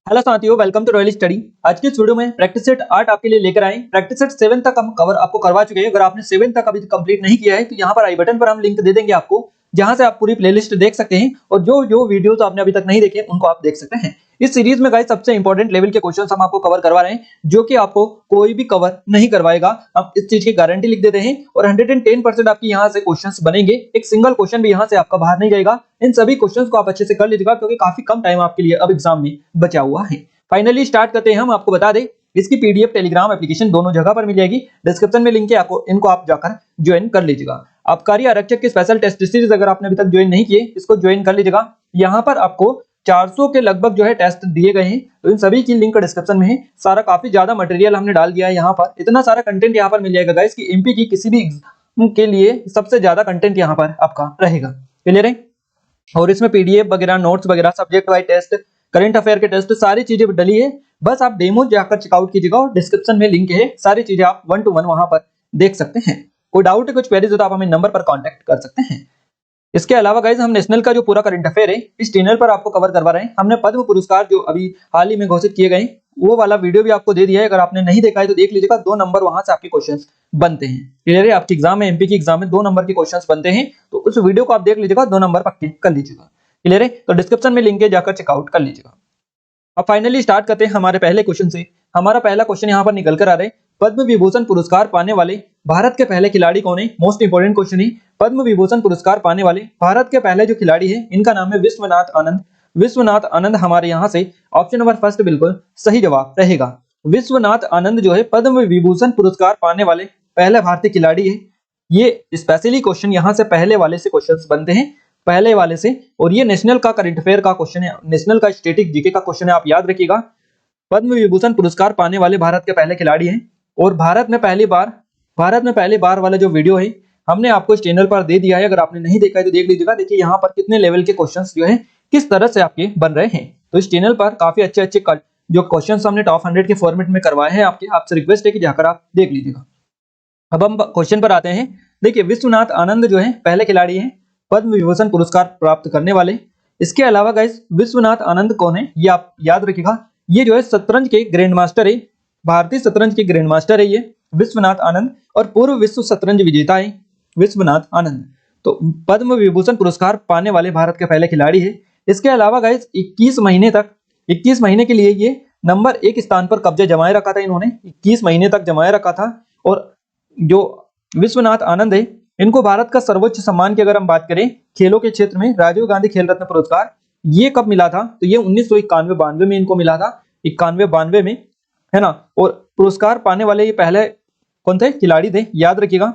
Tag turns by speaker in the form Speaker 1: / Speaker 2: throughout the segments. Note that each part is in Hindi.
Speaker 1: हेलो साथियों, वेलकम टू रॉयल स्टडी। आज के इस वीडियो में प्रैक्टिस सेट 8 आपके लिए लेकर आए। प्रैक्टिस सेट 7 तक हम कवर आपको करवा चुके हैं। अगर आपने 7 तक अभी कंप्लीट नहीं किया है तो यहाँ पर आई बटन पर हम लिंक दे देंगे आपको, जहां से आप पूरी प्लेलिस्ट देख सकते हैं और जो जो वीडियोस आपने अभी तक नहीं देखे उनको आप देख सकते हैं। इस सीरीज में गाइस सबसे इंपॉर्टेंट लेवल के क्वेश्चंस हम आपको कवर करवा रहे हैं, जो कि आपको कोई भी कवर नहीं करवाएगा। हम इस चीज की गारंटी लिख देते हैं और 110% आपकी यहाँ से क्वेश्चंस बनेंगे। एक सिंगल क्वेश्चन भी यहाँ से आपका बाहर नहीं जाएगा। इन सभी क्वेश्चंस को आप अच्छे से कर लीजिएगा, क्योंकि काफी कम टाइम आपके लिए अब एग्जाम में बचा हुआ है। फाइनली स्टार्ट करते हैं। हम आपको बता दें, इसकी पीडीएफ टेलीग्राम एप्लीकेशन दोनों जगह पर मिल जाएगी। डिस्क्रिप्शन में लिंक है, आपको इनको आप जाकर ज्वाइन कर लीजिएगा। आबकारी आरक्षक के स्पेशल टेस्ट सीरीज अगर आपने अभी तक ज्वाइन नहीं किए, इसको ज्वाइन कर लीजिएगा। यहाँ पर आपको 400 के लगभग जो है टेस्ट दिए गए हैं, तो इन सभी की लिंक डिस्क्रिप्शन में है। सारा काफी ज्यादा मटेरियल हमने डाल दिया है यहाँ पर। इतना सारा कंटेंट यहाँ पर मिल जाएगा गाइस कि एमपी की किसी भी एग्जाम के लिए सबसे ज्यादा कंटेंट यहाँ पर आपका रहेगा। क्लियर है? और इसमें पीडीएफ वगैरह, नोट्स वगैरह, subject wise test, current affair के टेस्ट, सारी चीजें डली है। बस आप डेमो जाकर चेकआउट कीजिएगा और डिस्क्रिप्शन में लिंक है। सारी चीजें आप 1 to 1 वहां पर देख सकते हैं। कोई डाउट है, कुछ क्वेरीज हो तो आप हमें नंबर पर कांटेक्ट कर सकते हैं। इसके अलावा गाइज हम नेशनल का जो पूरा करंट अफेयर है इस चैनल पर आपको कवर करवा रहे हैं। हमने पद्म पुरस्कार जो अभी हाल ही में घोषित किए गए वो वाला वीडियो भी आपको दे दिया है। अगर आपने नहीं देखा है तो देख लीजिएगा। 2 नंबर वहां से आपके क्वेश्चंस बनते हैं। क्लियर है? आपके एग्जाम में, एमपी की एग्जाम में 2 नंबर के क्वेश्चंस बनते हैं, तो उस वीडियो को आप देख लीजिएगा। 2 नंबर पक्के कर लीजिएगा। क्लियर है? तो डिस्क्रिप्शन में लिंक है, जाकर चेकआउट कर लीजिएगा। अब फाइनली स्टार्ट करते हैं हमारे पहले क्वेश्चन से। हमारा पहला क्वेश्चन यहाँ पर निकल कर आ रहा है, पद्म विभूषण पुरस्कार पाने वाले भारत के पहले खिलाड़ी कौन है? मोस्ट इंपोर्टेंट क्वेश्चन है। पद्म विभूषण पुरस्कार पाने वाले भारत के पहले जो खिलाड़ी है, इनका नाम है विश्वनाथ आनंद। विश्वनाथ आनंद हमारे यहाँ से ऑप्शन नंबर फर्स्ट बिल्कुल सही जवाब रहेगा। विश्वनाथ आनंद जो है पद्म विभूषण पुरस्कार पाने वाले पहले भारतीय खिलाड़ी है। ये स्पेशली क्वेश्चन यहाँ से पहले वाले से क्वेश्चन बनते हैं, पहले वाले से। और ये नेशनल का करंट अफेयर का क्वेश्चन है, नेशनल का स्टैटिक जीके का क्वेश्चन है, आप याद रखिएगा। पद्म विभूषण पुरस्कार पाने वाले भारत के पहले खिलाड़ी हैं। और भारत में पहली बार वाला जो वीडियो है हमने आपको इस चैनल पर दे दिया है। अगर आपने नहीं देखा है तो देख लीजिएगा। देखिए यहाँ पर कितने लेवल के क्वेश्चंस जो है किस तरह से आपके बन रहे हैं। तो इस चैनल पर काफी अच्छे जो क्वेश्चंस हमने टॉप 100 के फॉर्मेट में करवाए हैं आपसे रिक्वेस्ट है कि जाकर आप देख लीजिएगा। अब हम क्वेश्चन पर आते हैं। देखिए, विश्वनाथ आनंद जो है पहले खिलाड़ी हैं पद्म विभूषण पुरस्कार प्राप्त करने वाले। इसके अलावा गाइस विश्वनाथ आनंद कौन है ये आप याद रखिएगा। ये जो है शतरंज के ग्रैंड मास्टर है, भारतीय शतरंज के ग्रैंड मास्टर है ये विश्वनाथ आनंद, और पूर्व विश्व शतरंज विजेता है विश्वनाथ आनंद। तो पद्म विभूषण पुरस्कार पाने वाले भारत के पहले खिलाड़ी है। इसके अलावा गाइस 21 महीने के लिए ये नंबर 1 स्थान पर कब्जा जमाए रखा था। इन्होंने 21 महीने तक जमाए रखा था। और जो विश्वनाथ आनंद है, इनको भारत का सर्वोच्च सम्मान की अगर हम बात करें खेलों के क्षेत्र में, राजीव गांधी खेल रत्न पुरस्कार, ये कब मिला था? तो ये 1991-92 में इनको मिला था, 91-92 में, है ना। और पुरस्कार पाने वाले ये पहले कौन थे? खिलाड़ी थे, याद रखिएगा।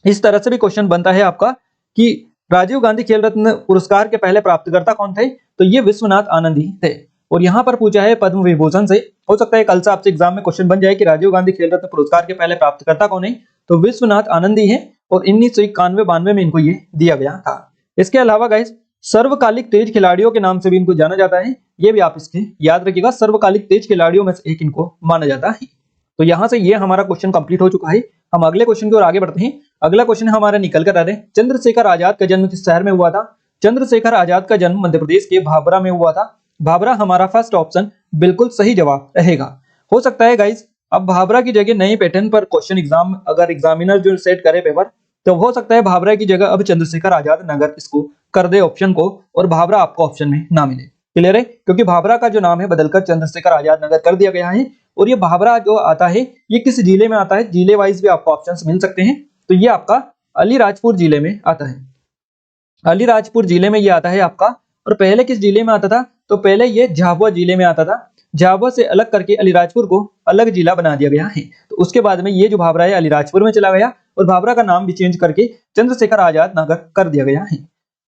Speaker 1: इस तरह से भी क्वेश्चन बनता है आपका कि राजीव गांधी खेल रत्न पुरस्कार के पहले प्राप्तकर्ता कौन थे? तो ये विश्वनाथ आनंद ही थे। और यहाँ पर पूछा है पद्म विभूषण से। हो सकता है कल से आपसे एग्जाम में क्वेश्चन बन जाए कि राजीव गांधी खेल रत्न पुरस्कार के पहले प्राप्तकर्ता कौन है? तो विश्वनाथ आनंद ही है। और 1991-92 में इनको ये दिया गया था। इसके अलावा गाइस सर्वकालिक तेज खिलाड़ियों के नाम से भी इनको जाना जाता है। ये भी आप इसके याद रखिएगा। सर्वकालिक तेज खिलाड़ियों में से एक इनको माना जाता है। तो यहाँ से ये हमारा क्वेश्चन कंप्लीट हो चुका है। हम अगले क्वेश्चन की ओर आगे बढ़ते हैं। अगला क्वेश्चन हमारा निकल कर आ रहे हैं, चंद्रशेखर आजाद का जन्म किस शहर में हुआ था? चंद्रशेखर आजाद का जन्म मध्य प्रदेश के भाभरा में हुआ था। भाभरा हमारा फर्स्ट ऑप्शन बिल्कुल सही जवाब रहेगा। हो सकता है गाइस अब भाभरा की जगह नए पैटर्न पर क्वेश्चन एग्जाम अगर एग्जामिनर जो सेट करे पेपर, तो हो सकता है भाभरा की जगह अब चंद्रशेखर आजाद नगर इसको कर दे ऑप्शन को, और भाभरा आपको ऑप्शन में ना मिले। क्लियर है? क्योंकि भाभरा का जो नाम है बदलकर चंद्रशेखर आजाद नगर कर दिया गया है। और ये भाभरा जो आता है ये किस जिले में आता है? जिले वाइज भी आपको ऑप्शंस मिल सकते हैं। तो ये आपका अलीराजपुर जिले में आता है। अलीराजपुर जिले में ये आता है आपका। और पहले किस जिले में आता था? तो पहले ये झाबुआ जिले में आता था। झाबुआ से अलग करके अलीराजपुर को अलग जिला बना दिया गया है। तो उसके बाद में ये जो भाभरा है अलीराजपुर में चला गया, और भाभरा का नाम भी चेंज करके चंद्रशेखर आजाद नगर कर दिया गया है।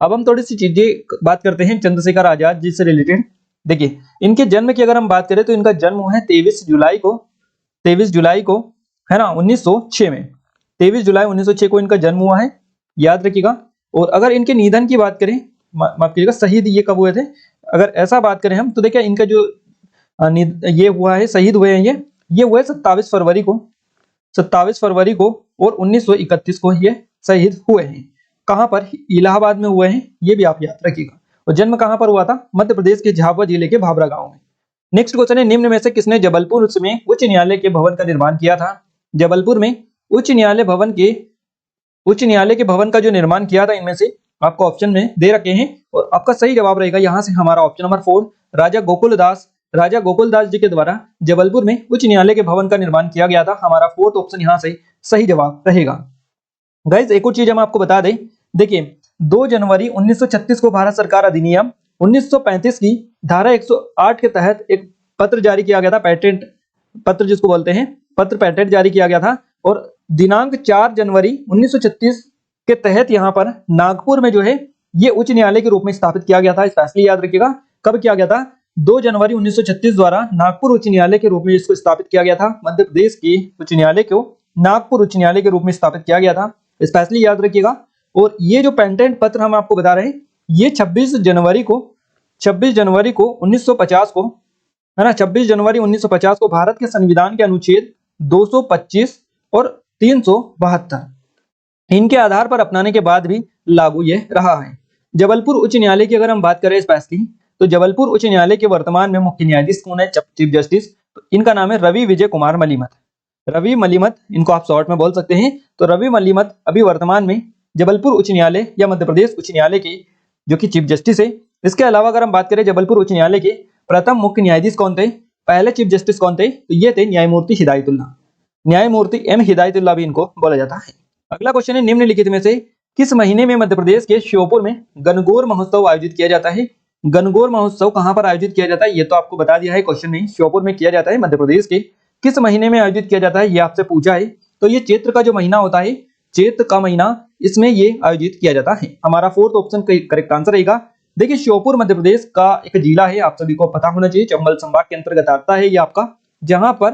Speaker 1: अब हम थोड़ी सी चीजें बात करते हैं चंद्रशेखर आजाद जी से रिलेटेड। देखिए, इनके जन्म की अगर हम बात करें तो इनका जन्म हुआ है 23 जुलाई को, है ना, 1906 में। 23 जुलाई 1906 को इनका जन्म हुआ है, याद रखिएगा। और अगर इनके निधन की बात करें, माफ कीजिएगा, शहीद ये कब हुए थे, अगर ऐसा बात करें हम, तो देखिए इनका जो ये हुआ है, शहीद हुए हैं ये हुए 27 फरवरी को और 1931 को ये शहीद हुए हैं। कहां पर? इलाहाबाद में हुए हैं, ये भी आप याद रखिएगा। और जन्म कहां पर हुआ था? मध्य प्रदेश के झाबुआ जिले के भाभरा गांव में। नेक्स्ट क्वेश्चन है, निम्न में से किसने जबलपुर में उच्च न्यायालय के भवन का निर्माण किया था? जबलपुर में उच्च न्यायालय के भवन का जो निर्माण किया था, इनमें से आपको ऑप्शन में दे रखे हैं और आपका सही जवाब रहेगा यहाँ से हमारा ऑप्शन नंबर 4, राजा गोकुलदास जी के द्वारा जबलपुर में उच्च न्यायालय के भवन का निर्माण किया गया था। हमारा 4th ऑप्शन यहाँ से सही जवाब रहेगा। गाइस एक और चीज हम आपको बता दें, देखिए 2 जनवरी 1936 को भारत सरकार अधिनियम 1935 की धारा 108 के तहत एक पत्र जारी किया गया था, पेटेंट पत्र जिसको बोलते हैं, पत्र पेटेंट जारी किया गया था और दिनांक 4 जनवरी 1936 के तहत यहाँ पर नागपुर में जो है ये उच्च न्यायालय के रूप में स्थापित किया गया था। स्पेशली याद रखिएगा कब किया गया था, 2 जनवरी 1936 द्वारा नागपुर उच्च न्यायालय के रूप में इसको स्थापित किया गया था। मध्य प्रदेश के उच्च न्यायालय को नागपुर उच्च न्यायालय के रूप में स्थापित किया गया था, स्पेशली याद रखिएगा। और ये जो पेटेंट पत्र हम आपको बता रहे हैं, ये 26 जनवरी को 1950 को, है ना, 26 जनवरी 1950 को भारत के संविधान के अनुच्छेद 225 और 372 इनके आधार पर अपनाने के बाद भी लागू ये रहा है। जबलपुर उच्च न्यायालय की अगर हम बात करें स्पेशली, तो जबलपुर उच्च न्यायालय के वर्तमान में मुख्य न्यायाधीश कौन है? Chief justice. तो इनका नाम है रवि विजय कुमार मलिमत। रवि मलिमत इनको आप शॉर्ट में बोल सकते हैं। तो रवि मलिमत अभी वर्तमान में जबलपुर उच्च न्यायालय या मध्य प्रदेश उच्च न्यायालय के जो कि चीफ जस्टिस है। इसके अलावा अगर हम बात करें जबलपुर उच्च न्यायालय के प्रथम मुख्य न्यायाधीश कौन थे, पहले चीफ जस्टिस कौन थे? तो ये थे न्यायमूर्ति हिदायतुल्लाह, न्यायमूर्ति एम हिदायतुल्लाह भी इनको बोला जाता है। अगला क्वेश्चन है, निम्नलिखित में से किस महीने में मध्य प्रदेश के श्योपुर में गणगौर महोत्सव आयोजित किया जाता है? गणगौर महोत्सव कहां पर आयोजित किया जाता है? ये तो आपको बता दिया है क्वेश्चन में, श्योपुर में किया जाता है। मध्य प्रदेश के किस महीने में आयोजित किया जाता है ये आपसे पूछा है। तो ये चैत्र का जो महीना होता है, चैत्र का महीना, इसमें ये आयोजित किया जाता है। हमारा 4th ऑप्शन करेक्ट आंसर रहेगा। देखिए श्योपुर मध्य प्रदेश का एक जिला है, आप सभी को पता होना चाहिए, चंबल संभाग के अंतर्गत आता है ये आपका, जहां पर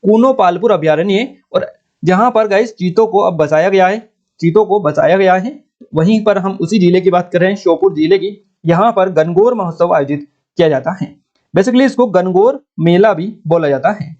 Speaker 1: कूनो पालपुर अभ्यारण्य है और जहां पर गाइस चीतों को अब बचाया गया है, चीतों को बचाया गया है। वहीं पर हम उसी जिले की बात कर रहे हैं, श्योपुर जिले की। यहाँ पर गणगौर महोत्सव आयोजित किया जाता है। बेसिकली इसको गणगौर मेला भी बोला जाता है।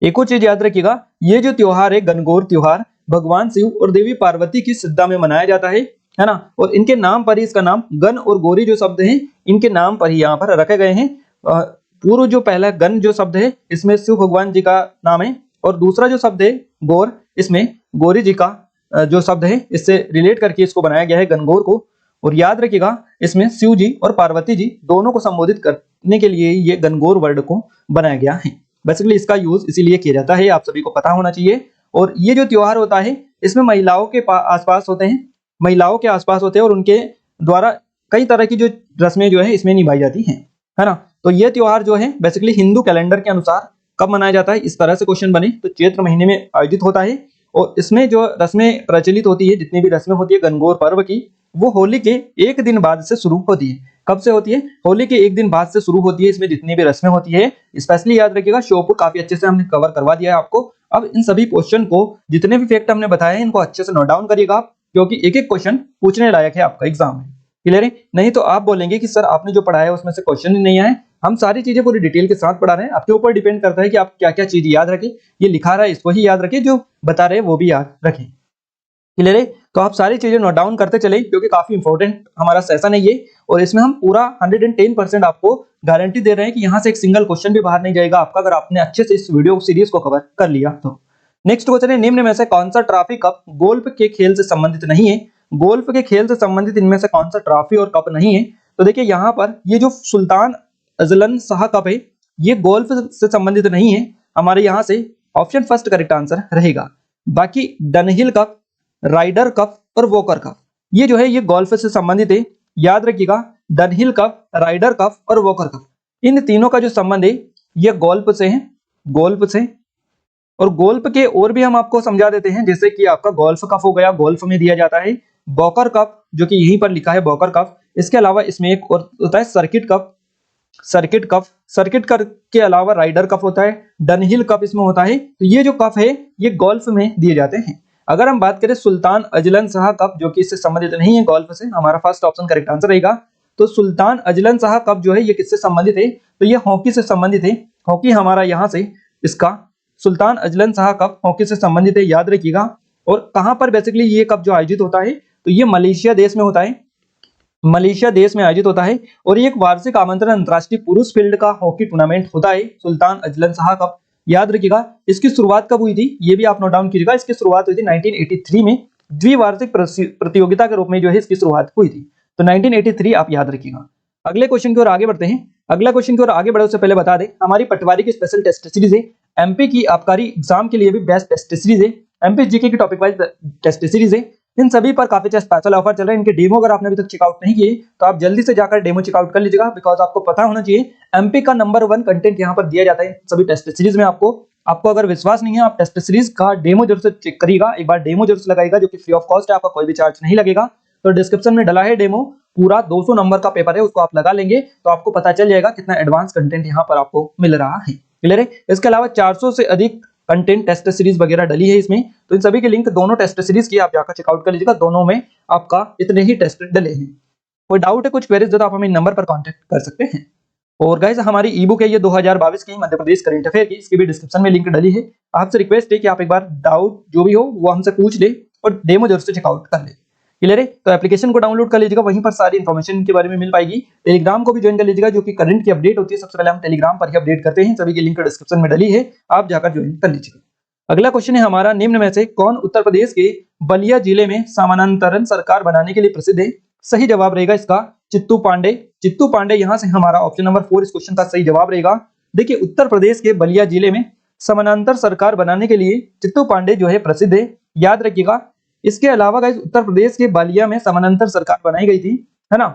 Speaker 1: एक और चीज याद रखिएगा, ये जो त्योहार है गणगौर त्योहार, भगवान शिव और देवी पार्वती की श्रद्धा में मनाया जाता है ना। और इनके नाम पर ही इसका नाम गण और गौरी जो शब्द हैं, इनके नाम पर ही यहाँ पर रखे गए हैं। पूर्व जो पहला गण जो शब्द है, इसमें शिव भगवान जी का नाम है और दूसरा जो शब्द है गौर, इसमें गौरी जी का जो शब्द है, इससे रिलेट करके इसको बनाया गया है गणगौर को। और याद रखिएगा इसमें शिव जी और पार्वती जी दोनों को संबोधित करने के लिए ये गणगौर वर्ड को बनाया गया है। बेसिकली इसका यूज इसीलिए किया जाता है, आप सभी को पता होना चाहिए। और ये जो त्योहार होता है, इसमें महिलाओं के आसपास होते हैं, महिलाओं के आसपास होते हैं और उनके द्वारा कई तरह की जो रस्में जो है इसमें निभाई जाती हैं, है ना। तो ये त्योहार जो है बेसिकली हिंदू कैलेंडर के अनुसार कब मनाया जाता है, इस तरह से क्वेश्चन बने तो चैत्र महीने में आयोजित होता है। और इसमें जो रस्में प्रचलित होती है, जितनी भी रस्में होती है गणगौर पर्व की, वो होली के एक दिन बाद से शुरू होती है। कब से होती है? होली के एक दिन बाद से शुरू होती है। इसमें जितनी भी रस्में होती है, स्पेशली याद रखिएगा, श्योपुर काफी अच्छे से हमने कवर करवा दिया है आपको। अब इन सभी क्वेश्चन को, जितने भी फैक्ट हमने बताए हैं, इनको अच्छे से नोट डाउन करिएगा आप, क्योंकि एक एक क्वेश्चन पूछने लायक है आपका एग्जाम में। क्लियर है? नहीं तो आप बोलेंगे कि सर आपने जो पढ़ाया है उसमें से क्वेश्चन ही नहीं आए। हम सारी चीजें पूरी डिटेल के साथ पढ़ा रहे हैं, आपके ऊपर डिपेंड करता है कि आप क्या क्या चीज याद रखें। ये लिखा रहा है इसको ही याद रखें, जो बता रहे हैं वो भी याद रखें। क्लियर है? तो आप सारी चीजें नोट डाउन करते चले, क्योंकि काफी इंपॉर्टेंट हमारा सेशन है ये, और इसमें हम पूरा 110% आपको गारंटी दे रहे हैं कि यहाँ से एक सिंगल क्वेश्चन भी बाहर नहीं जाएगा आपका, अगर आपने अच्छे से इस वीडियो सीरीज को कवर कर लिया तो। नेक्स्ट क्वेश्चन है, निम्न में से कौन सा ट्रॉफी कप गोल्फ के खेल से संबंधित नहीं है? गोल्फ के खेल से संबंधित इनमें से कौन सा ट्रॉफी और कप नहीं है? तो देखिए यहाँ पर ये जो सुल्तान अजलन शाह कप है, ये गोल्फ से संबंधित नहीं है। हमारे यहाँ से ऑप्शन फर्स्ट करेक्ट आंसर रहेगा। बाकी डनहिल कप, राइडर कप और वॉकर कप, ये जो है ये गोल्फ से संबंधित है। याद रखिएगा, डनहिल कप, राइडर कप और वॉकर कप, इन तीनों का जो संबंध है ये गोल्फ से है, गोल्फ से। और गोल्फ के और भी हम आपको समझा देते हैं, जैसे कि आपका गोल्फ कप हो गया, गोल्फ में दिया जाता है। वॉकर कप जो कि यहीं पर लिखा है वॉकर कप, इसके अलावा इसमें एक और होता है circuit cup, circuit cup, circuit cup के अलावा राइडर कप होता है, डनहिल कप इसमें होता है। तो ये जो कप है ये गोल्फ में दिए जाते हैं। अगर हम बात करें सुल्तान अजलन शाह कप, जो कि इससे संबंधित नहीं है गोल्फ से, हमारा फर्स्ट ऑप्शन करेक्ट आंसर रहेगा। तो सुल्तान अजलन शाह कप जो है ये किससे संबंधित है? तो ये हॉकी से संबंधित है। हॉकी हमारा यहाँ से इसका Sultan Azlan Shah cup hockey से संबंधित है, याद रखिएगा। और कहां पर बेसिकली ये कप जो आयोजित होता है, तो ये मलेशिया देश में होता है। मलेशिया देश में आयोजित होता है और ये एक वार्षिक आमंत्रण अंतर्राष्ट्रीय पुरुष फील्ड का हॉकी टूर्नामेंट होता है, सुल्तान अजलन शाह कप। याद रखिएगा इसकी शुरुआत कब हुई थी, ये भी आप नोट डाउन कीजिएगा। इसकी शुरुआत हुई थी 1983 में, द्विवार्षिक प्रतियोगिता के रूप में जो है इसकी शुरुआत हुई थी। तो 1983 आप याद रखिएगा। अगले क्वेश्चन की ओर आगे बढ़ते हैं। अगला क्वेश्चन की ओर आगे बढ़े उससे पहले बता दें, हमारी पटवारी की स्पेशल टेस्ट सीरीज है, एमपी की आबकारी एग्जाम के लिए भी बेस्ट टेस्ट सीरीज है, एमपी जीके की टॉपिक वाइज टेस्ट सीरीज है। इन सभी पर काफी अच्छा स्पेशल ऑफर चल रहा है। इनके डेमो अगर आपने अभी तक चेकआउट नहीं किए तो आप जल्दी से जाकर डेमो चेकआउट कर लीजिएगा, बिकॉज आपको पता होना चाहिए एमपी का नंबर 1 कंटेंट यहाँ पर दिया जाता है सभी टेस्ट सीरीज में। आपको अगर विश्वास नहीं है, आप टेस्ट सीरीज का डेमो जरूर से चेक करिएगा, एक बार डेमो जरूर से लगाइएगा, जो कि फ्री ऑफ कॉस्ट है, आपका कोई भी चार्ज नहीं लगेगा। तो डिस्क्रिप्शन में डला है डेमो, पूरा 200 नंबर का पेपर है, उसको आप लगा लेंगे तो आपको पता चल जाएगा कितना एडवांस कंटेंट यहाँ पर आपको मिल रहा है। क्लियर है। इसके अलावा 400 से अधिक कंटेंट टेस्ट सीरीज वगैरह डली है इसमें, तो इन सभी के लिंक दोनों टेस्ट सीरीज की आप जाकर चेकआउट कर लीजिएगा। दोनों में आपका इतने ही टेस्ट डले हैं। कोई डाउट है, कुछ क्वेरीज तो आप हमें नंबर पर कांटेक्ट कर सकते हैं। और गाइस हमारी ई बुक है ये 2022 की मध्य प्रदेश करंट अफेयर की, इसकी भी डिस्क्रिप्शन में लिंक डली है। आपसे रिक्वेस्ट है कि आप एक बार डाउट जो भी हो वो हमसे पूछ ले और डेमो जरूर से चेकआउट कर ले। क्लियर है। तो एप्लीकेशन को डाउनलोड कर लीजिएगा, वहीं पर सारी इन्फॉर्मेशन के बारे में मिल पाएगी। टेलीग्राम को भी ज्वाइन कर लीजिएगा, जो कि करंट की अपडेट होती है सबसे पहले हम टेलीग्राम पर ही अपडेट करते हैं। सभी की लिंक डिस्क्रिप्शन में डली है, आप जाकर ज्वाइन कर लीजिएगा। अगला क्वेश्चन है हमारा, निम्न में से कौन उत्तर प्रदेश के बलिया जिले में समानांतरण सरकार बनाने के लिए प्रसिद्ध है? सही जवाब रहेगा इसका चित्तू पांडे। चित्तू पांडे यहाँ से हमारा ऑप्शन नंबर 4 इस क्वेश्चन का सही जवाब रहेगा। देखिए उत्तर प्रदेश के बलिया जिले में समानांतर सरकार बनाने के लिए चित्तू पांडे जो है प्रसिद्ध है, याद रखिएगा। इसके अलावा गाइस उत्तर प्रदेश के बलिया में समानांतर सरकार बनाई गई थी, है ना।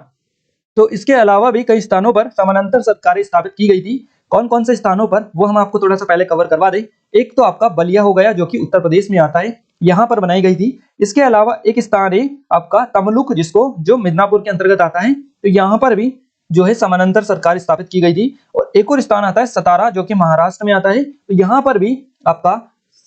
Speaker 1: तो इसके अलावा भी कई स्थानों पर समानांतर सरकारें स्थापित की गई थी। कौन कौन से स्थानों पर वो हम आपको थोड़ा सा पहले कवर करवा दें। एक तो आपका बलिया हो गया, जो कि उत्तर प्रदेश में आता है, यहाँ पर बनाई गई थी। इसके अलावा एक स्थान है आपका तमलुक, जिसको जो मिदनापुर के अंतर्गत आता है, तो यहाँ पर भी जो है समानांतर सरकार स्थापित की गई थी। और एक और स्थान आता है सतारा, जो कि महाराष्ट्र में आता है, तो यहाँ पर भी आपका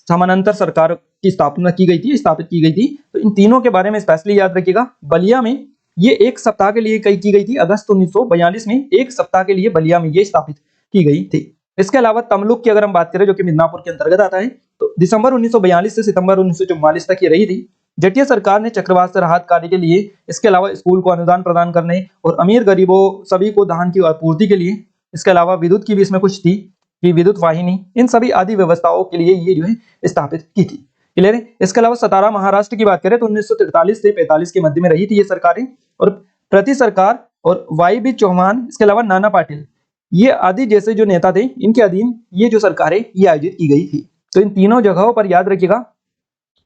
Speaker 1: समानांतर सरकार की स्थापना की गई थी, स्थापित की गई थी। तो इन तीनों के बारे में स्पेशली याद रखिएगा। बलिया में ये एक सप्ताह के लिए की गई थी, अगस्त 1942 में एक सप्ताह के लिए बलिया में ये स्थापित की गई थी। इसके अलावा तमलुक की अगर हम बात करें, जो कि मिदनापुर के अंतर्गत आता है, तो दिसंबर 1942 से सितंबर 1944 तक ये रही थी। जटिया सरकार ने चक्रवात से राहत कार्य के लिए, इसके अलावा स्कूल को अनुदान प्रदान करने और अमीर गरीबों सभी को धान की आपूर्ति के लिए, इसके अलावा विद्युत की भी इसमें कुछ थी कि विद्युत वाहिनी, इन सभी आदि व्यवस्थाओं के लिए ये जो है स्थापित की थी। क्लियर है। इसके अलावा सतारा महाराष्ट्र की बात करें तो 1943 से 45 के मध्य में रही थी ये सरकारें, और प्रति सरकार और वाई बी चौहान, इसके अलावा नाना पाटिल, ये आदि जैसे जो नेता थे, इनके अधीन ये जो सरकारें ये आयोजित की गई थी। तो इन तीनों जगहों पर याद रखिएगा,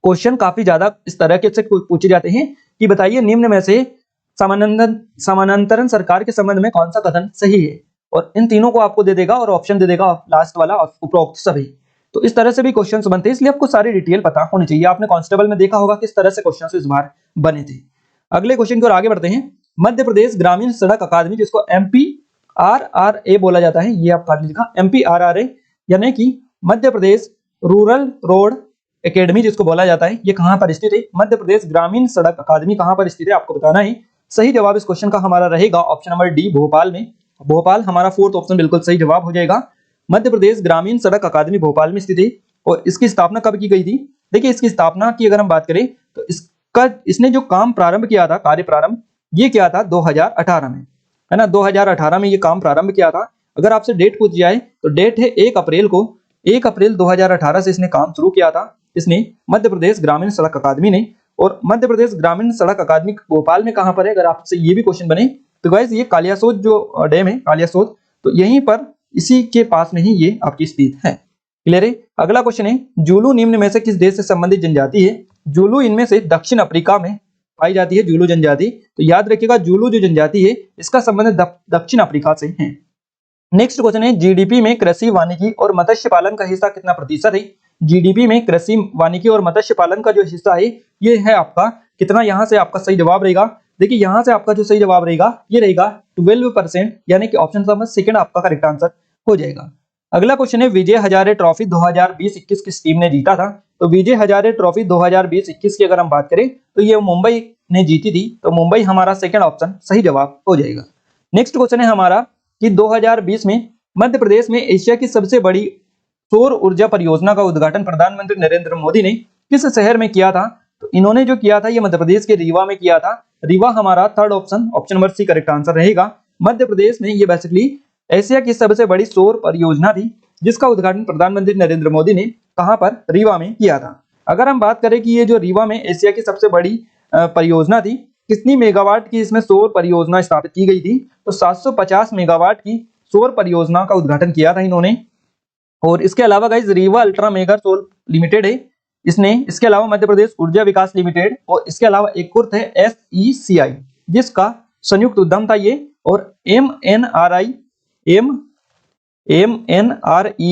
Speaker 1: क्वेश्चन काफी ज्यादा इस तरह के से पूछे जाते हैं कि बताइए निम्न में से समानांतरण सरकार के संबंध में कौन सा कथन सही है, और इन तीनों को आपको दे देगा और ऑप्शन दे देगा लास्ट वाला उपरोक्त सभी। तो इस तरह से भी क्वेश्चंस बनते हैं, इसलिए आपको सारी डिटेल पता होनी चाहिए। आपने कांस्टेबल में देखा होगा किस तरह से क्वेश्चंस इस बार बने थे। अगले क्वेश्चन की ओर आगे बढ़ते हैं। मध्य प्रदेश ग्रामीण सड़क अकादमी, जिसको MPRRA बोला जाता है, ये आप काट लीजिएगा, MPRRA यानी कि Madhya Pradesh rural road academy जिसको बोला जाता है, ये कहां पर स्थित है? मध्य प्रदेश ग्रामीण सड़क अकादमी कहां पर स्थित है, आपको बताना है। सही जवाब इस क्वेश्चन का हमारा रहेगा ऑप्शन नंबर डी, भोपाल में। भोपाल हमारा 4th ऑप्शन बिल्कुल सही जवाब हो जाएगा। मध्य प्रदेश ग्रामीण सड़क अकादमी भोपाल में स्थित है। और इसकी स्थापना कब की गई थी? देखिए इसकी स्थापना की अगर हम बात करें तो इसने जो काम प्रारंभ किया था, कार्य प्रारंभ, ये किया था 2018 में, है ना। 2018 में ये काम प्रारंभ किया था। अगर आपसे डेट पूछ जाए तो डेट है 1 अप्रैल को, 1 अप्रैल 2018 से इसने काम शुरू किया था, इसने मध्य प्रदेश ग्रामीण सड़क अकादमी ने। और मध्य प्रदेश ग्रामीण सड़क अकादमी भोपाल में कहां पर है, अगर आपसे ये भी क्वेश्चन बने तो गाइस ये कालियासोत जो डैम है, कालियासोत, तो यहीं पर इसी के पास में ही ये आपकी स्थित है। क्लियर है। अगला क्वेश्चन है, जुलू निम्न में से किस देश से संबंधित जनजाति है? जुलू इनमें से दक्षिण अफ्रीका में पाई जाती है, जुलू जनजाति। तो याद रखिएगा जुलू जो जनजाति है इसका संबंध दक्षिण अफ्रीका से है। नेक्स्ट क्वेश्चन है, जीडीपी में कृषि वानिकी और मत्स्य पालन का हिस्सा कितना प्रतिशत है? जीडीपी में कृषि वानिकी और मत्स्य पालन का जो हिस्सा है ये है आपका कितना? यहाँ से आपका सही जवाब रहेगा, देखिए यहाँ से आपका जो सही जवाब रहेगा ये रहेगा 12%, यानी कि ऑप्शन नंबर सेकंड आपका करेक्ट आंसर हो जाएगा। अगला क्वेश्चन है, विजय हजारे ट्रॉफी 2020-21 किस टीम ने जीता था? तो विजय हजारे ट्रॉफी 2020-21 की अगर हम बात करें तो ये मुंबई ने जीती थी, तो मुंबई हमारा सेकंड ऑप्शन सही जवाब हो जाएगा। नेक्स्ट क्वेश्चन है हमारा कि 2020 में मध्य प्रदेश में एशिया की सबसे बड़ी सौर ऊर्जा परियोजना का उद्घाटन प्रधानमंत्री नरेंद्र मोदी ने किस शहर में किया था? तो इन्होंने जो किया था ये मध्य प्रदेश के रीवा में किया था। रीवा हमारा third option, option number C correct answer रहेगा। मध्य प्रदेश में ये बेसिकली एशिया की सबसे बड़ी सौर परियोजना थी, जिसका उद्घाटन प्रधानमंत्री नरेंद्र मोदी ने कहां पर, रीवा में किया था। अगर हम बात करें कि ये जो रीवा में एशिया की सबसे बड़ी परियोजना थी, कितनी मेगावाट की इसमें सौर परियोजना स्थापित की गई थी, तो 750 मेगावाट की सौर परियोजना का उद्घाटन किया था इन्होंने। और इसके अलावा guys Rewa Ultra Mega Solar Limited है इसने, इसके अलावा मध्य प्रदेश ऊर्जा विकास लिमिटेड, और इसके अलावा एक और है SECI, जिसका संयुक्त उद्यम था ये। और MNRE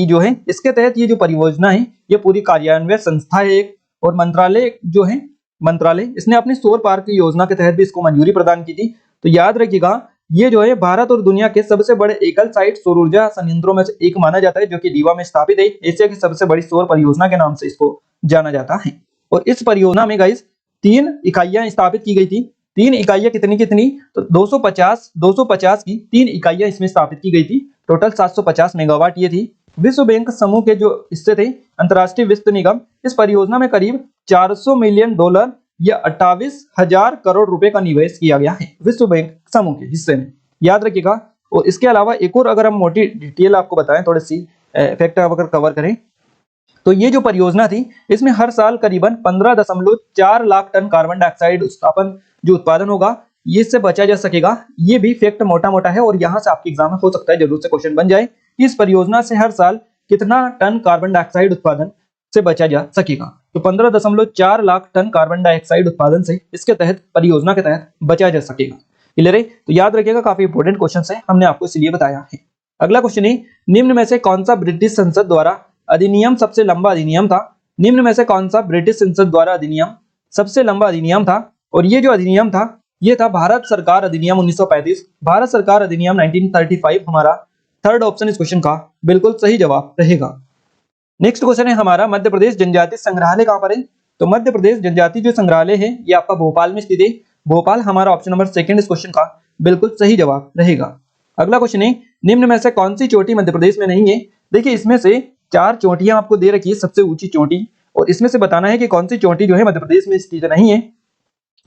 Speaker 1: जो है, इसके तहत ये जो परियोजना है ये पूरी कार्यान्वयन संस्था है एक, और मंत्रालय जो है, मंत्रालय इसने अपनी सौर पार्क की योजना के तहत भी इसको मंजूरी प्रदान की थी। तो याद रखिएगा ये जो है भारत और दुनिया के सबसे बड़े एकल साइट सौर ऊर्जा संयंत्रों में से एक माना जाता है, जो कि रीवा में स्थापित है। एशिया की सबसे बड़ी सौर परियोजना के नाम से इसको जाना जाता है। और इस परियोजना में गाइस 3 इकाइयां स्थापित की गई थी। 3 इकाइयां कितनी कितनी, तो 250 की 3 इकाइयां इसमें स्थापित की गई थी। टोटल 750 मेगावाट ये थी। विश्व बैंक समूह के जो हिस्से थे, अंतर्राष्ट्रीय वित्त निगम, इस परियोजना में करीब $400 मिलियन या 28,000 करोड़ रुपए का निवेश किया गया है विश्व बैंक समूह के हिस्से में, याद रखिएगा। और इसके अलावा एक और अगर हम मोटी डिटेल आपको बताएं, थोड़ी सी फैक्ट अगर कवर करें, तो ये जो परियोजना थी इसमें हर साल करीबन 15.4 लाख टन कार्बन डाइऑक्साइड जो उत्पादन होगा, ये इससे बचा जा सकेगा। ये भी फैक्ट मोटा मोटा है, और यहाँ से आपके एग्जाम में हो सकता है जरूर से क्वेश्चन बन जाए कि इस परियोजना से हर साल कितना टन कार्बन डाइऑक्साइड उत्पादन से बचा जा सकेगा। तो 15.4 लाख टन कार्बन डाइऑक्साइड उत्पादन से इसके तहत, परियोजना के तहत बचा जा सकेगा। क्लियर है? तो याद रखिएगा, काफी इंपॉर्टेंट क्वेश्चन है, हमने आपको इसलिए बताया है। अगला क्वेश्चन है, निम्न में से कौन सा ब्रिटिश संसद द्वारा अधिनियम सबसे लंबा अधिनियम था? निम्न में से कौन सा ब्रिटिश संसद द्वारा अधिनियम सबसे लंबा अधिनियम था? और ये जो अधिनियम था ये था भारत सरकार अधिनियम 1935, भारत सरकार अधिनियम 1935 हमारा थर्ड ऑप्शन इस क्वेश्चन का बिल्कुल सही जवाब रहेगा। नेक्स्ट क्वेश्चन है हमारा, मध्य प्रदेश जनजाति संग्रहालय कहां पर है? तो मध्य प्रदेश जनजाति जो संग्रहालय है ये आपका भोपाल में स्थित है। भोपाल हमारा ऑप्शन नंबर सेकंड इस क्वेश्चन का बिल्कुल सही जवाब रहेगा। अगला क्वेश्चन है, निम्न में से कौन सी चोटी मध्य प्रदेश में नहीं है? देखिए इसमें से 4 चोटियां आपको दे रखी है, सबसे ऊंची चोटी, और इसमें से बताना है कि कौन सी चोटी जो है मध्य प्रदेश में स्थित नहीं है।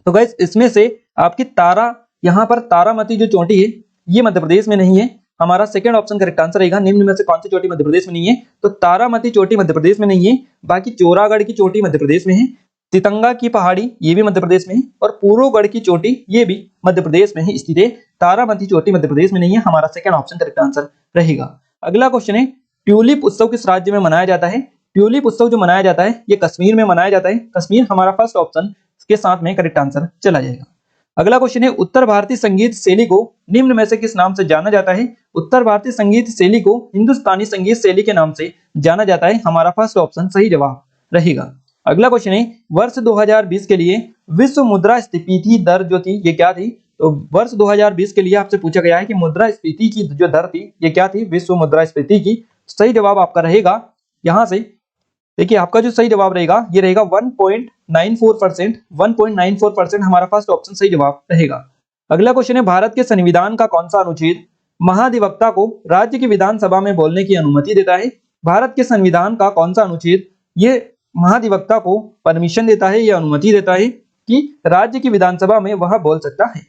Speaker 1: तो गाइस इसमें से आपकी तारा, यहाँ पर तारामती जो चोटी है ये मध्य प्रदेश में नहीं है। हमारा सेकंड ऑप्शन करेक्ट आंसर रहेगा। निम्न में से कौन सी चोटी मध्य प्रदेश में नहीं है? तो तारामती चोटी मध्य प्रदेश में नहीं है। बाकी चोरागढ़ की चोटी मध्य प्रदेश में है, तितंगा की पहाड़ी ये भी मध्य प्रदेश में है, और पूर्वगढ़ की चोटी ये भी मध्य प्रदेश में ही स्थित है। तारामती चोटी मध्य प्रदेश में नहीं है। हमारा सेकंड ऑप्शन करेक्ट आंसर रहेगा। अगला क्वेश्चन है, ट्यूलिप उत्सव किस राज्य में मनाया जाता है? ट्यूलिप उत्सव जो मनाया जाता है ये कश्मीर में मनाया जाता है। कश्मीर हमारा फर्स्ट ऑप्शन के साथ में करेक्ट आंसर चला जाएगा। अगला क्वेश्चन है, उत्तर भारतीय संगीत शैली को निम्न में से किस नाम से जाना जाता है? उत्तर भारतीय संगीत शैली को हिंदुस्तानी संगीत शैली के नाम से जाना जाता है। हमारा फर्स्ट ऑप्शन सही जवाब रहेगा। अगला क्वेश्चन है, वर्ष 2020 के लिए विश्व मुद्रास्फीति दर जो थी ये क्या थी? तो वर्ष 2020 के लिए आपसे पूछा गया है कि मुद्रास्फीति की जो दर थी ये क्या थी? विश्व मुद्रास्फीति की। सही जवाब आपका रहेगा, यहाँ से देखिए आपका जो सही जवाब रहेगा ये रहेगा 1.94%। 1.94% हमारा फर्स्ट ऑप्शन सही जवाब रहेगा। अगला क्वेश्चन है, भारत के संविधान का कौन सा अनुच्छेद महाधिवक्ता को राज्य की विधानसभा में बोलने की अनुमति देता है? भारत के संविधान का कौन सा अनुच्छेद ये महाधिवक्ता को परमिशन देता है, ये अनुमति देता है कि राज्य की विधानसभा में वह बोल सकता है?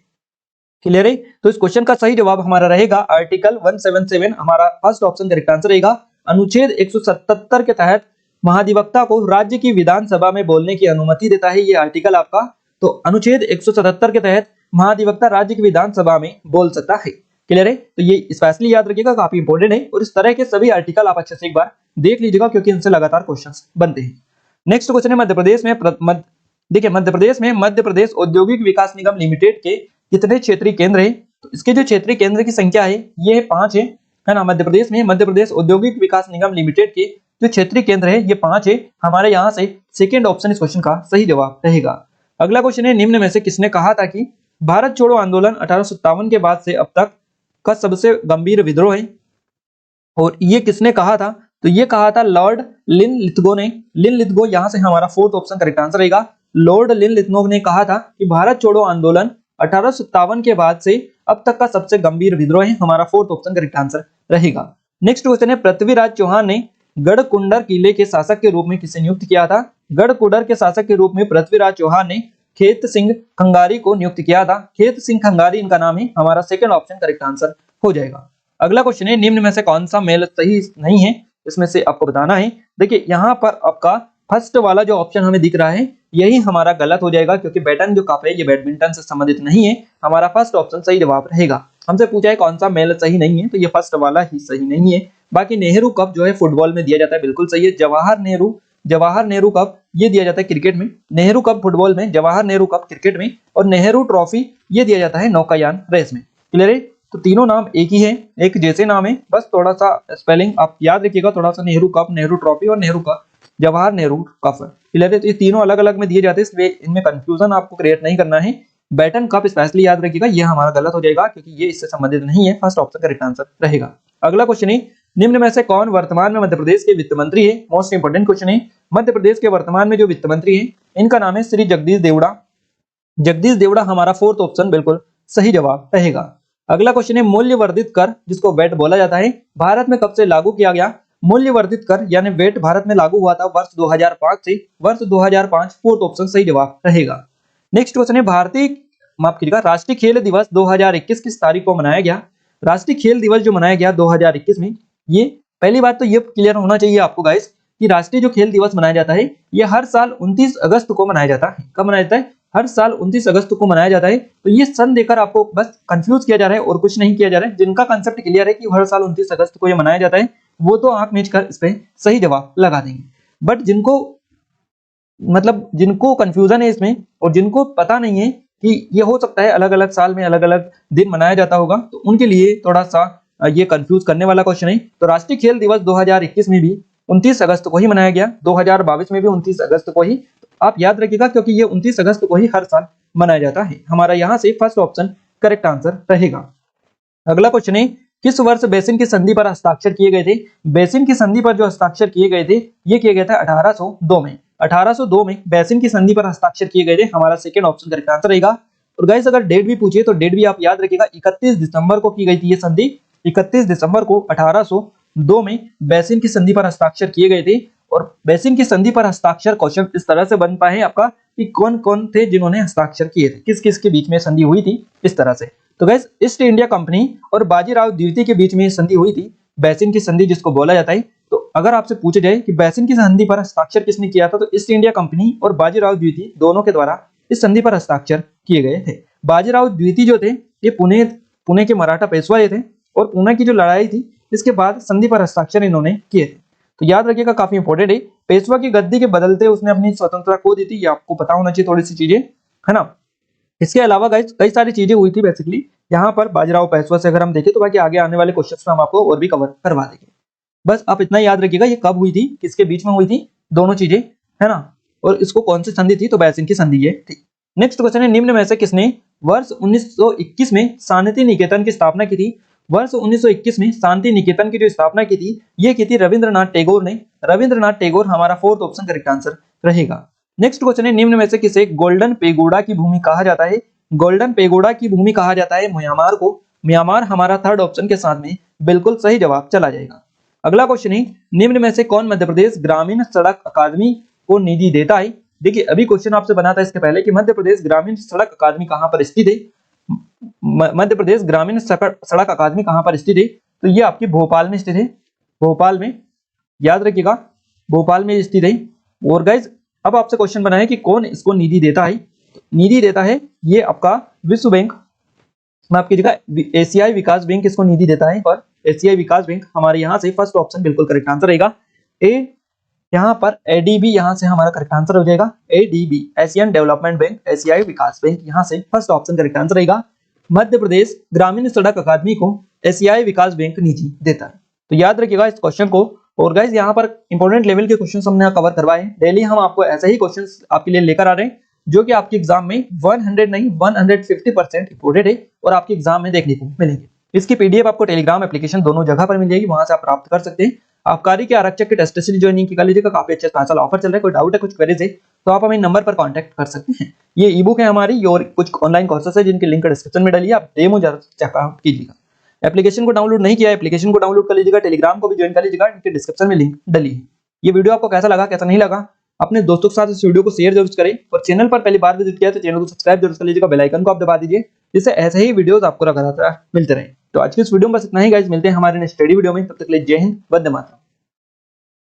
Speaker 1: क्लियर है? तो इस क्वेश्चन का सही जवाब हमारा रहेगा आर्टिकल 177। हमारा फर्स्ट ऑप्शन करेक्ट आंसर रहेगा। अनुच्छेद 177 के तहत महाधिवक्ता को राज्य की विधानसभा में बोलने की अनुमति देता है ये आर्टिकल आपका। तो अनुच्छेद 177 के तहत महाधिवक्ता राज्य की विधानसभा में बोल सकता है। क्लियर है? तो ये स्पेशली याद रखिएगा, काफी इंपॉर्टेंट है, और इस तरह के सभी आर्टिकल आप अच्छे से एक बार देख लीजिएगा क्योंकि इनसे लगातार क्वेश्चंस बनते हैं। नेक्स्ट क्वेश्चन है, मध्य प्रदेश में देखिए मध्य प्रदेश में मध्य प्रदेश औद्योगिक विकास निगम लिमिटेड के कितने क्षेत्रीय केंद्र है? तो इसके जो क्षेत्रीय केंद्र की संख्या है ये 5 है ना। मध्य प्रदेश में मध्य प्रदेश औद्योगिक विकास निगम लिमिटेड के जो क्षेत्रीय केंद्र है ये 5 है। हमारे यहाँ से सेकंड ऑप्शन इस क्वेश्चन का सही जवाब रहेगा। अगला क्वेश्चन है, निम्न में से किसने कहा था कि भारत छोड़ो आंदोलन 1857 के बाद से अब तक का सबसे गंभीर विद्रोह है? और ये किसने कहा था? तो ये कहा था लॉर्ड लिनलिथगो ने। लिनलिथगो यहाँ से हमारा फोर्थ ऑप्शन करेक्ट आंसर रहेगा। लॉर्ड लिनलिथगो ने कहा था कि भारत छोड़ो आंदोलन 1857 के बाद से अब तक का सबसे गंभीर विद्रोह है। हमारा फोर्थ ऑप्शन करेक्ट आंसर रहेगा। नेक्स्ट क्वेश्चन है, पृथ्वीराज चौहान ने गढ़कुंडर किले के शासक के रूप में किसे नियुक्त किया था? गढ़कुंडर के शासक के रूप में पृथ्वीराज चौहान ने खेत सिंह खंगारी को नियुक्त किया था। खेत सिंह खंगारी इनका नाम है, हमारा सेकंड ऑप्शन करेक्ट आंसर हो जाएगा। अगला क्वेश्चन है, निम्न में से कौन सा मेल सही नहीं है, इसमें से आपको बताना है। देखिए यहाँ पर आपका फर्स्ट वाला जो ऑप्शन हमें दिख रहा है यही हमारा गलत हो जाएगा, क्योंकि बैटन जो कप है ये बैडमिंटन से संबंधित नहीं है। हमारा फर्स्ट ऑप्शन सही जवाब रहेगा। हमसे पूछा है कौन सा मेल सही नहीं है, तो ये फर्स्ट वाला ही सही नहीं है। बाकी नेहरू कप जो है फुटबॉल में दिया जाता है, बिल्कुल सही है। जवाहर नेहरू कप ये दिया जाता है क्रिकेट में, नेहरू कप फुटबॉल में, जवाहर नेहरू कप क्रिकेट में, और नेहरू ट्रॉफी ये दिया जाता है नौकायान रेस में। क्लियर है? तो तीनों नाम एक ही है, एक जैसे नाम है, बस थोड़ा सा स्पेलिंग आप याद रखिएगा थोड़ा सा। नेहरू कप, नेहरू ट्रॉफी और Nehru cup, Jawahar Nehru cup. Clear है? तो ये तीनों अलग अलग में दिए जाते हैं, इसलिए इनमें कंफ्यूजन आपको क्रिएट नहीं करना है। बैटन कप स्पेशली याद रखिएगा, ये हमारा गलत हो जाएगा क्योंकि ये इससे संबंधित नहीं है। फर्स्ट ऑप्शन करेक्ट आंसर रहेगा। अगला क्वेश्चन है, निम्न में से कौन वर्तमान में मध्य प्रदेश के वित्त मंत्री है? मोस्ट इंपोर्टेंट क्वेश्चन है। मध्य प्रदेश के वर्तमान में जो वित्त मंत्री है इनका नाम है श्री जगदीश देवड़ा। जगदीश देवड़ा हमारा फोर्थ ऑप्शन बिल्कुल सही जवाब रहेगा। अगला क्वेश्चन है, मूल्य वर्धित कर जिसको वैट बोला जाता है भारत में कब से लागू किया गया? मूल्य वर्धित कर यानी वैट भारत में लागू हुआ था वर्ष 2005 से। वर्ष 2005 फोर्थ ऑप्शन सही जवाब रहेगा। नेक्स्ट क्वेश्चन है, माफ कीजिएगा, राष्ट्रीय खेल दिवस 2021 किस तारीख को मनाया गया? राष्ट्रीय खेल दिवस जो मनाया गया 2021 में, ये पहली बात तो ये क्लियर होना चाहिए आपको गाइस कि राष्ट्रीय जो खेल दिवस मनाया जाता है ये हर साल 29 अगस्त को मनाया जाता है। कब मनाया जाता है? हर साल 29 अगस्त को मनाया जाता है। तो ये सन देकर आपको बस कंफ्यूज किया जा रहा है और कुछ नहीं किया जा रहा है। जिनका कंसेप्ट क्लियर है कि हर साल 29 अगस्त को ये मनाया जाता है वो तो आंख मीच कर इस पे सही जवाब लगा देंगे। बट जिनको कंफ्यूजन है इसमें और जिनको पता नहीं है कि ये हो सकता है अलग अलग साल में अलग अलग दिन मनाया जाता होगा, तो उनके लिए थोड़ा सा ये कंफ्यूज करने वाला क्वेश्चन है। तो राष्ट्रीय खेल दिवस 2021 में भी 29 अगस्त को ही मनाया गया, 2022 में भी 29 अगस्त को ही। आप याद रखिएगा क्योंकि ये 29 अगस्त को ही हर साल मनाया जाता है। हमारा यहाँ से फर्स्ट ऑप्शन करेक्ट आंसर रहेगा। अगला क्वेश्चन है, किस वर्ष बेसिन की संधि पर हस्ताक्षर किए गए थे? बेसिन की संधि पर जो हस्ताक्षर किए गए थे ये किए गए थे 1802 में। 1802 में बेसिन की संधि पर हस्ताक्षर किए गए थे। हमारा सेकंड ऑप्शन करेक्ट आंसर रहेगा। और गाइस अगर डेट भी पूछिए तो डेट भी आप याद रखिएगा, 31 दिसंबर को की गई थी ये संधि। 31 दिसंबर को 1802 में बेसिन की संधि पर हस्ताक्षर किए गए थे। और बेसिन की संधि पर हस्ताक्षर क्वेश्चन इस तरह से बन पाए आपका कि कौन कौन थे जिन्होंने हस्ताक्षर किए थे, किस किस के बीच में संधि हुई थी, इस तरह से। तो गाइस ईस्ट इंडिया कंपनी और बाजीराव द्वितीय के बीच में संधि हुई थी, बेसिन की संधि जिसको बोला जाता है। तो अगर आपसे पूछा जाए कि बेसिन की संधि पर हस्ताक्षर किसने किया था, तो ईस्ट इंडिया कंपनी और बाजीराव द्वितीय दोनों के द्वारा इस संधि पर हस्ताक्षर किए गए थे। बाजीराव द्वितीय जो थे ये पुणे के मराठा पेशवा ये थे, और पुणे की जो लड़ाई थी इसके बाद संधि पर हस्ताक्षर इन्होंने किए थे। तो याद रखिएगा काफी इंपॉर्टेंट है। पेशवा की गद्दी के बदलते उसने अपनी स्वतंत्रता खो दी थी, ये आपको पता होना चाहिए थोड़ी सी चीजें, है ना। इसके अलावा गाइस कई सारी चीजें हुई थी बेसिकली यहाँ पर बाजीराव पेशवा से अगर हम देखें, तो बाकी आगे आने वाले क्वेश्चंस में हम आपको और भी कवर करवा देंगे। बस आप इतना याद रखिएगा ये कब हुई थी, किसके बीच में हुई थी, दोनों चीजें, है ना। और इसको कौन सी संधि थी, तो बेसिन की संधि ये थी। नेक्स्ट क्वेश्चन है, निम्न में से किसने वर्ष 1921 में शांति निकेतन की स्थापना की थी? वर्ष 1921 में शांति निकेतन की जो स्थापना की थी ये की थी रविंद्रनाथ टैगोर ने। रविंद्रनाथ टैगोर हमारा फोर्थ ऑप्शन करेक्ट आंसर रहेगा। नेक्स्ट क्वेश्चन है, निम्न में से किसे गोल्डन पेगोडा की भूमि कहा जाता है? गोल्डन पेगोडा की भूमि कहा जाता है म्यांमार को। म्यांमार हमारा थर्ड ऑप्शन के साथ में बिल्कुल सही जवाब चला जाएगा। अगला क्वेश्चन है, निम्न में से कौन मध्य प्रदेश ग्रामीण सड़क अकादमी को निधि देता है? देखिए अभी क्वेश्चन आपसे बना था इसके पहले कि मध्य प्रदेश ग्रामीण सड़क अकादमी कहां पर स्थित है। मध्य प्रदेश ग्रामीण सड़क अकादमी कहां पर स्थित है? तो ये आपकी भोपाल में स्थित है। भोपाल में, याद रखिएगा भोपाल में स्थित है। और गाइज अब आपसे क्वेश्चन बना है कि कौन इसको निधि देता है? निधि देता है ये आपका विश्व बैंक, माफ कीजिएगा एशियाई विकास बैंक इसको निधि देता है। और एशियाई विकास बैंक हमारे यहाँ से फर्स्ट ऑप्शन बिल्कुल करेक्ट आंसर रहेगा। ए यहाँ पर एडीबी यहाँ से हमारा करेक्ट आंसर हो जाएगा। एडीबी एशियन डेवलपमेंट बैंक, एशियाई विकास बैंक, यहाँ से फर्स्ट ऑप्शन करेक्ट आंसर रहेगा। मध्य प्रदेश ग्रामीण सड़क अकादमी को एशियाई विकास बैंक निधि देता है। तो याद रखिएगा इस क्वेश्चन को। और गाइस यहाँ पर इंपॉर्टेंट लेवल के क्वेश्चन हमने कवर करवाए। डेली हम आपको ऐसे ही क्वेश्चन आपके लिए लेकर आ रहे हैं जो कि आपके एग्जाम में 100 नहीं 150% इंपोर्टेंट है और आपके एग्जाम में देखने को मिलेंगे। इसकी पीडीएफ आपको टेलीग्राम एप्लीकेशन दोनों जगह पर मिल जाएगी, वहां से आप प्राप्त कर सकते हैं। आबकारी के आरक्षक के टेस्ट सीरीज ज्वाइनिंग की कर लीजिएगा, काफी अच्छा स्पेशल ऑफर चल रहा है। कोई डाउट है, कुछ क्वेरीज है तो आप हमें नंबर पर कांटेक्ट कर सकते हैं। ये ई बुक है हमारी और कुछ ऑनलाइन कोर्सेस है जिनकी लिंक डिस्क्रिप्शन में डालिए, आप डेमो चेकआउट कीजिएगा। एप्लीकेशन को डाउनलोड नहीं किया, एप्लीकेशन को डाउनलोड कर लीजिएगा, टेलीग्राम को भी ज्वाइन कर लीजिएगा, इनके डिस्क्रिप्शन में लिंक डाली है। ये वीडियो आपको कैसा लगा, कैसा नहीं लगा, अपने दोस्तों के साथ इस वीडियो को शेयर जरूर करें और चैनल पर पहली बार विजिट किया तो चैनल को सब्सक्राइब जरूर कर लीजिएगा, बेल आइकन को आप दबा दीजिए जिससे ऐसे ही वीडियोस आपको लगातार मिलते रहें। तो आज की इस वीडियो में बस इतना ही गाइस, मिलते हैं हमारे नेक्स्ट स्टडी वीडियो में, तब तक के लिए जय हिंद, वंदे मातरम।